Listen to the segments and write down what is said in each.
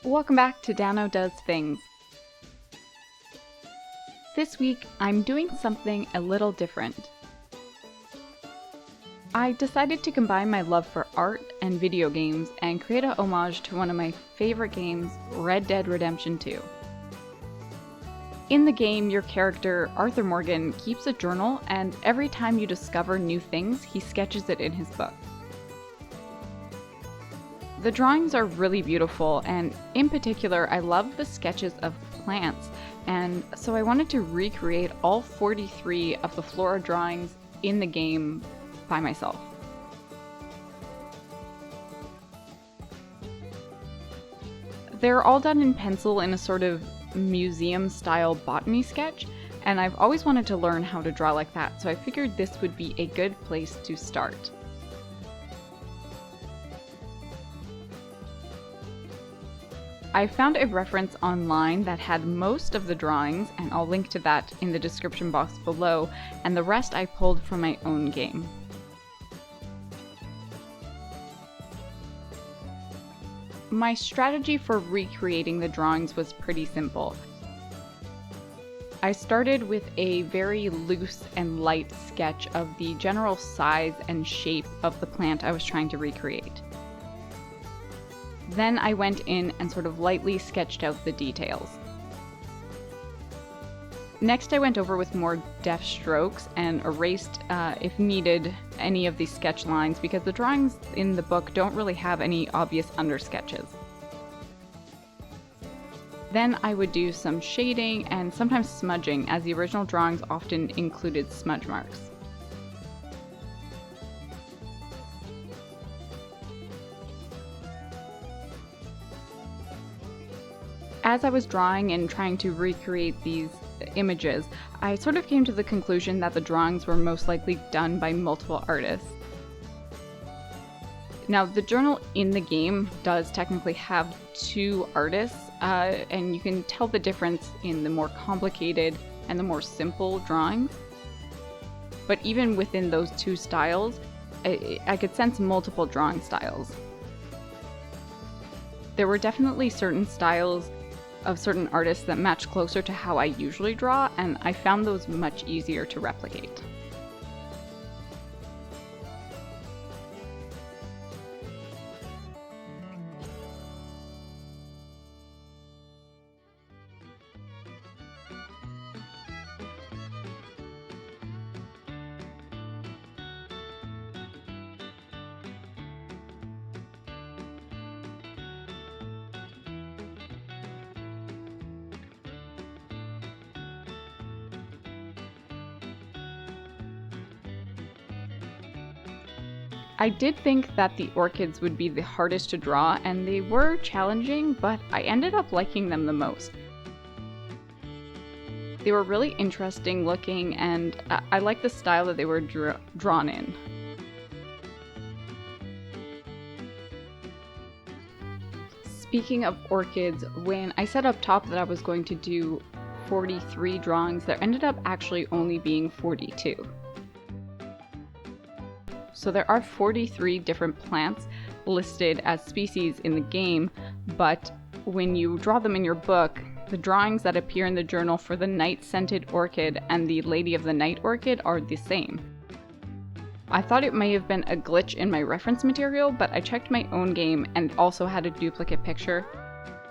Welcome back to Dano Does Things. This week, I'm doing something a little different. I decided to combine my love for art and video games and create a homage to one of my favorite games, Red Dead Redemption 2. In the game, your character, Arthur Morgan, keeps a journal, and every time you discover new things, he sketches it in his book. The drawings are really beautiful, and in particular, I love the sketches of plants, and so I wanted to recreate all 43 of the flora drawings in the game by myself. They're all done in pencil in a sort of museum-style botany sketch, and I've always wanted to learn how to draw like that, so I figured this would be a good place to start. I found a reference online that had most of the drawings, and I'll link to that in the description box below, and the rest I pulled from my own game. My strategy for recreating the drawings was pretty simple. I started with a very loose and light sketch of the general size and shape of the plant I was trying to recreate. Then I went in and sort of lightly sketched out the details. Next I went over with more deft strokes and erased, if needed, any of the sketch lines because the drawings in the book don't really have any obvious undersketches. Then I would do some shading and sometimes smudging, as the original drawings often included smudge marks. As I was drawing and trying to recreate these images, I sort of came to the conclusion that the drawings were most likely done by multiple artists. Now, the journal in the game does technically have two artists, and you can tell the difference in the more complicated and the more simple drawings. But even within those two styles, I could sense multiple drawing styles. There were definitely certain styles of certain artists that match closer to how I usually draw, and I found those much easier to replicate. I did think that the orchids would be the hardest to draw, and they were challenging, but I ended up liking them the most. They were really interesting looking, and I liked the style that they were drawn in. Speaking of orchids, when I said up top that I was going to do 43 drawings, there ended up actually only being 42. So there are 43 different plants listed as species in the game, but when you draw them in your book, the drawings that appear in the journal for the night-scented orchid and the Lady of the Night orchid are the same. I thought it may have been a glitch in my reference material, but I checked my own game and also had a duplicate picture,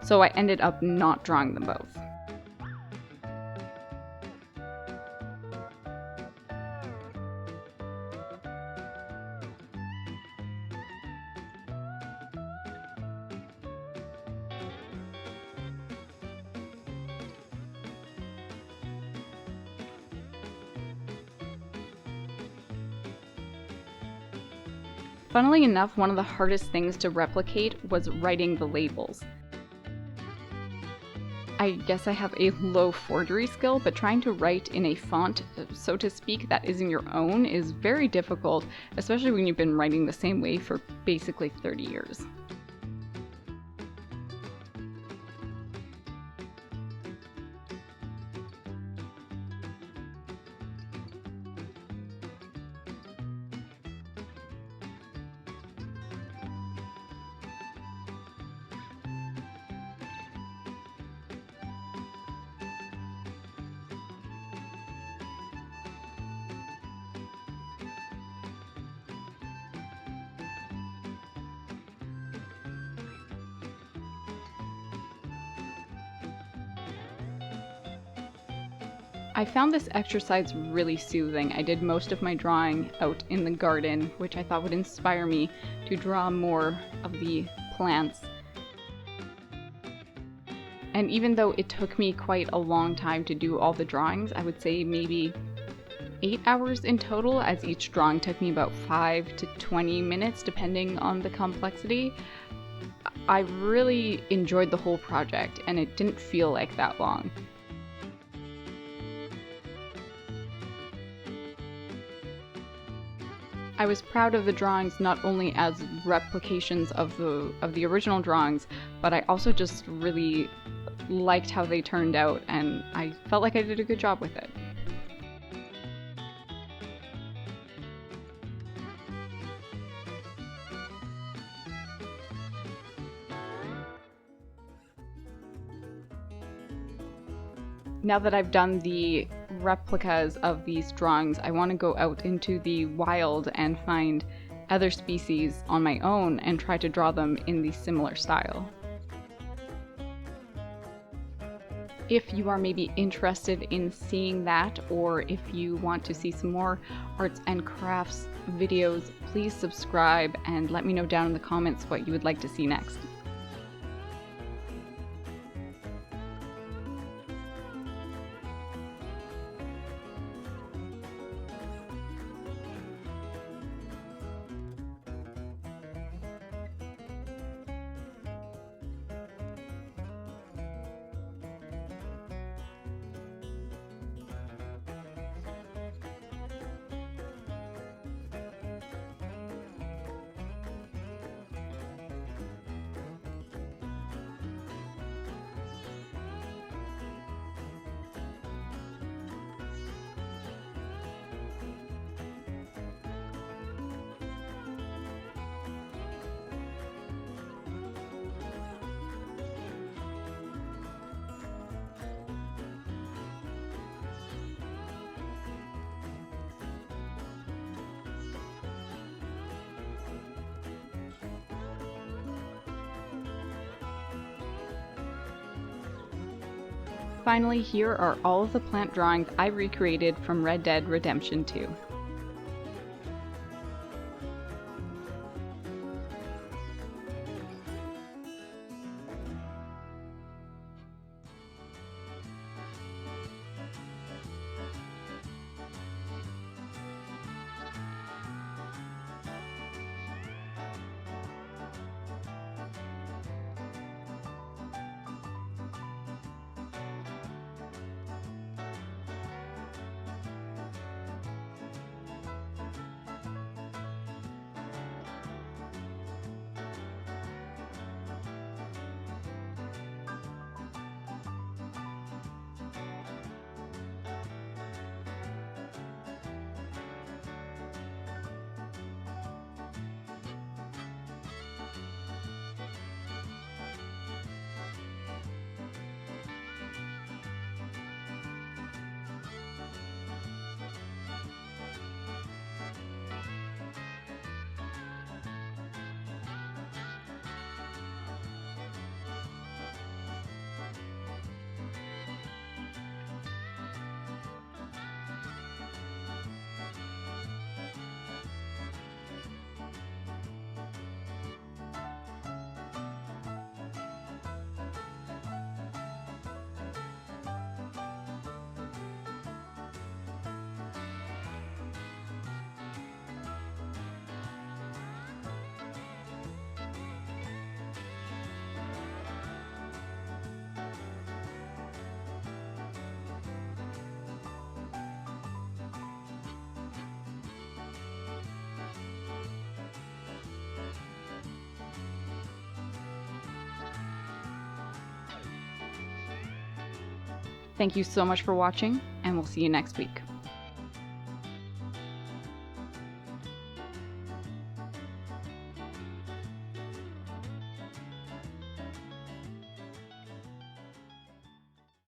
so I ended up not drawing them both. Funnily enough, one of the hardest things to replicate was writing the labels. I guess I have a low forgery skill, but trying to write in a font, so to speak, that isn't your own is very difficult, especially when you've been writing the same way for basically 30 years. I found this exercise really soothing. I did most of my drawing out in the garden, which I thought would inspire me to draw more of the plants. And even though it took me quite a long time to do all the drawings, I would say maybe 8 hours in total, as each drawing took me about 5 to 20 minutes depending on the complexity, I really enjoyed the whole project and it didn't feel like that long. I was proud of the drawings not only as replications of the original drawings, but I also just really liked how they turned out and I felt like I did a good job with it. Now that I've done the replicas of these drawings, I want to go out into the wild and find other species on my own and try to draw them in the similar style. If you are maybe interested in seeing that, or if you want to see some more arts and crafts videos, please subscribe and let me know down in the comments what you would like to see next. Finally, here are all of the plant drawings I recreated from Red Dead Redemption 2. Thank you so much for watching, and we'll see you next week.